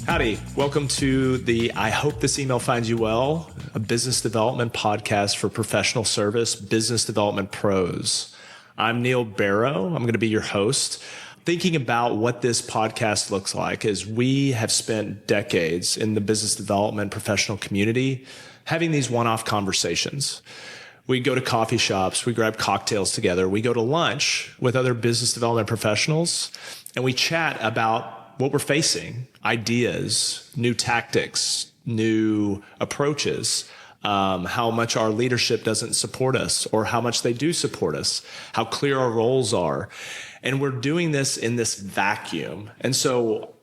Howdy. Welcome to the I Hope This Email Finds You Well, a business development podcast for professional service business development pros. I'm Neil Barrow. I'm going to be your host. Thinking about what this podcast looks like is we have spent decades in the business development professional community having these one-off conversations. We go to coffee shops, we grab cocktails together, we go to lunch with other business development professionals, and we chat about what we're facing, ideas, new tactics, new approaches, how much our leadership doesn't support us or how much they do support us, how clear our roles are. And we're doing this in this vacuum. And so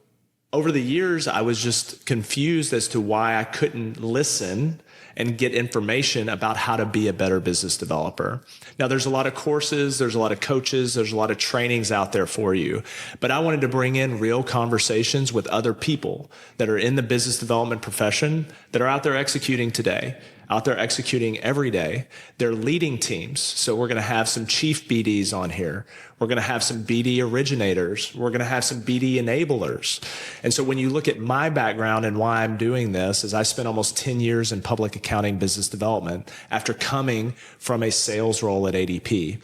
over the years, I was just confused as to why I couldn't listen and get information about how to be a better business developer. Now, there's a lot of courses, there's a lot of coaches, there's a lot of trainings out there for you. But I wanted to bring in real conversations with other people that are in the business development profession that are out there executing today, out there executing every day. They're leading teams. So we're going to have some chief BDs on here. We're going to have some BD originators. We're going to have some BD enablers. And so when you look at my background and why I'm doing this is I spent almost 10 years in public accounting business development after coming from a sales role at ADP.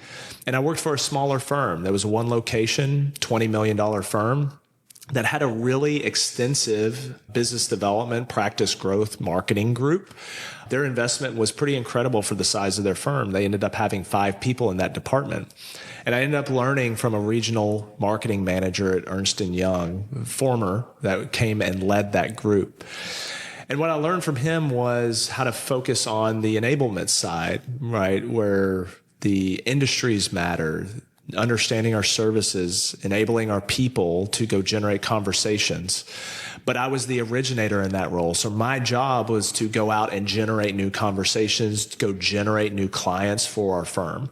And I worked for a smaller firm. There was a one location, $20 million firm that had a really extensive business development, practice growth, marketing group. Their investment was pretty incredible for the size of their firm. They ended up having 5 people in that department. And I ended up learning from a regional marketing manager at Ernst & Young, former, that came and led that group. And what I learned from him was how to focus on the enablement side, right, where the industries matter, understanding our services, enabling our people to go generate conversations. But I was the originator in that role. So my job was to go out and generate new conversations, go generate new clients for our firm.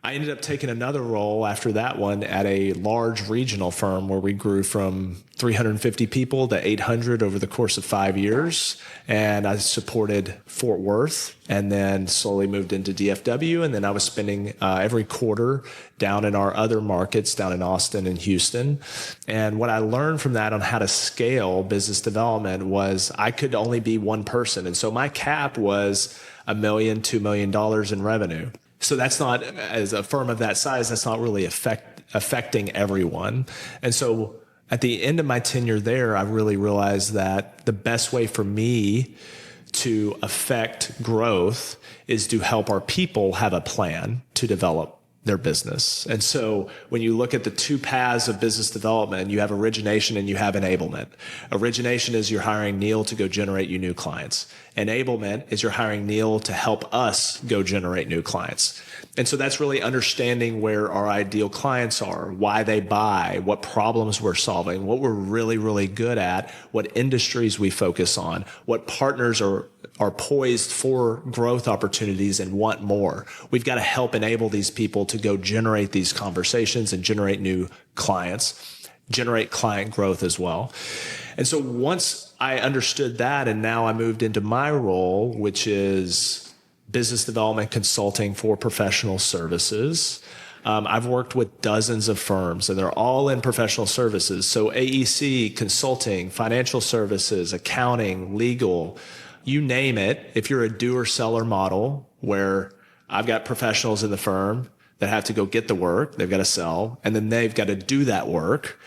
I ended up taking another role after that one at a large regional firm where we grew from 350 people to 800 over the course of 5 years. And I supported Fort Worth and then slowly moved into DFW. And then I was spending every quarter down in our other markets, down in Austin and Houston. And what I learned from that on how to scale business development was I could only be one person. And so my cap was $1 million, $2 million in revenue. So that's not, as a firm of that size, that's not really affecting everyone. And so at the end of my tenure there, I really realized that the best way for me to affect growth is to help our people have a plan to develop their business. And so when you look at the two paths of business development, you have origination and you have enablement. Origination is you're hiring Neil to go generate you new clients. Enablement is you're hiring Neil to help us go generate new clients. And so that's really understanding where our ideal clients are, why they buy, what problems we're solving, what we're really, really good at, what industries we focus on, what partners are poised for growth opportunities and want more. We've got to help enable these people to go generate these conversations and generate new clients, generate client growth as well. And so once I understood that, and now I moved into my role, which is business development consulting for professional services. I've worked with dozens of firms, and they're all in professional services. So AEC, consulting, financial services, accounting, legal, you name it. If you're a doer-seller model where I've got professionals in the firm that have to go get the work, they've got to sell, and then they've got to do that work,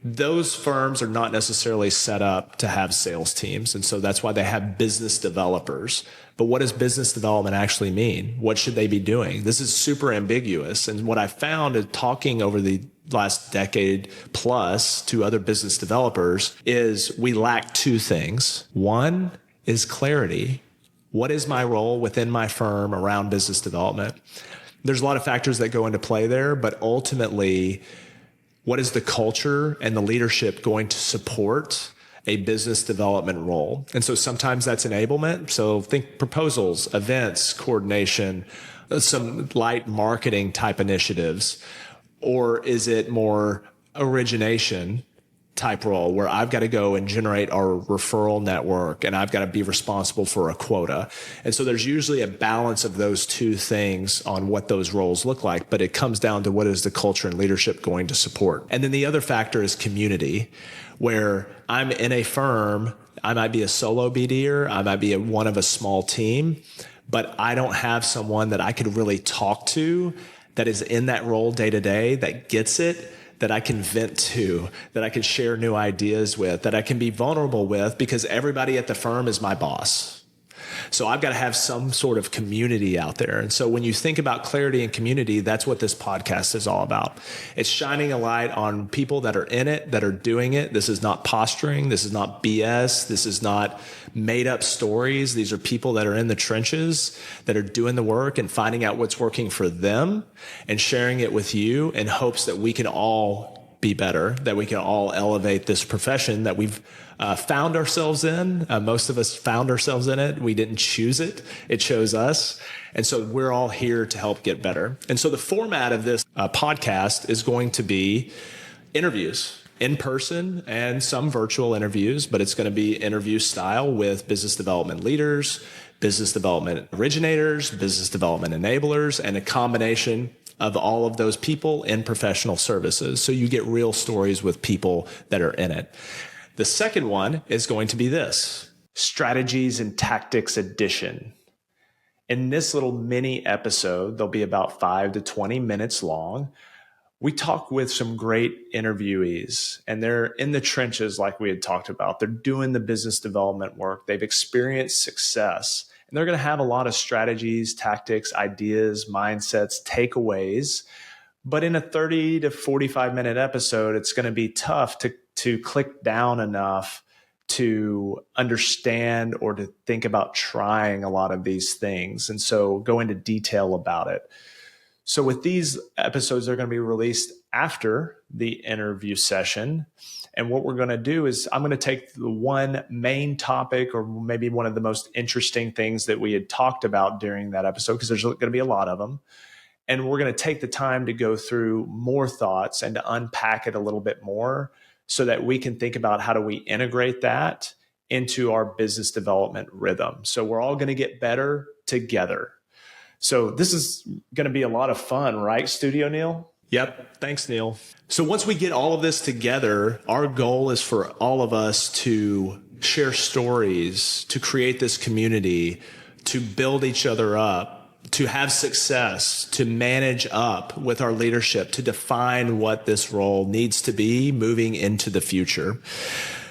those firms are not necessarily set up to have sales teams. And so that's why they have business developers. But what does business development actually mean? What should they be doing? This is super ambiguous. And what I found in talking over the last decade plus to other business developers is we lack two things. One is clarity. What is my role within my firm around business development? There's a lot of factors that go into play there, but ultimately, what is the culture and the leadership going to support a business development role? And so sometimes that's enablement. So think proposals, events, coordination, some light marketing type initiatives. Or is it more origination, type role where I've got to go and generate our referral network and I've got to be responsible for a quota. And so there's usually a balance of those two things on what those roles look like, but it comes down to what is the culture and leadership going to support. And then the other factor is community, where I'm in a firm, I might be a solo BDer, I might be one of a small team, but I don't have someone that I could really talk to that is in that role day to day, that gets it, that I can vent to, that I can share new ideas with, that I can be vulnerable with, because everybody at the firm is my boss. So I've got to have some sort of community out there. And so when you think about clarity and community, that's what this podcast is all about. It's shining a light on people that are in it, that are doing it. This is not posturing. This is not BS. This is not made up stories. These are people that are in the trenches, that are doing the work and finding out what's working for them and sharing it with you in hopes that we can all be better, that we can all elevate this profession that we've found ourselves in. Most of us found ourselves in it. We didn't choose it. It chose us. And so we're all here to help get better. And so the format of this podcast is going to be interviews, in person and some virtual interviews, but it's going to be interview style with business development leaders, business development originators, business development enablers, and a combination of all of those people in professional services. So you get real stories with people that are in it. The second one is going to be this, Strategies and Tactics Edition. In this little mini episode, they'll be about 5 to 20 minutes long. We talk with some great interviewees, and they're in the trenches like we had talked about. They're doing the business development work. They've experienced success, and they're going to have a lot of strategies, tactics, ideas, mindsets, takeaways. But in a 30 to 45 minute episode, it's going to be tough to click down enough to understand or to think about trying a lot of these things. And so go into detail about it. So with these episodes, they're going to be released after the interview session. And what we're going to do is I'm going to take the one main topic, or maybe one of the most interesting things that we had talked about during that episode, because there's going to be a lot of them. And we're going to take the time to go through more thoughts and to unpack it a little bit more so that we can think about how do we integrate that into our business development rhythm. So we're all going to get better together. So this is going to be a lot of fun, right, Studio Neil? Yep. Thanks, Neil. So once we get all of this together, our goal is for all of us to share stories, to create this community, to build each other up, to have success, to manage up with our leadership, to define what this role needs to be moving into the future.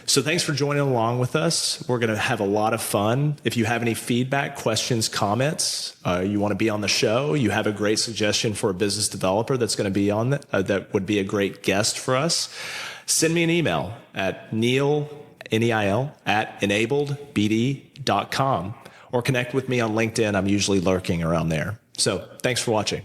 So thanks for joining along with us. We're going to have a lot of fun. If you have any feedback, questions, comments, you want to be on the show, you have a great suggestion for a business developer that's going to be on that would be a great guest for us, send me an email at Neil, Neil, at enabledbd.com, or connect with me on LinkedIn. I'm usually lurking around there. So thanks for watching.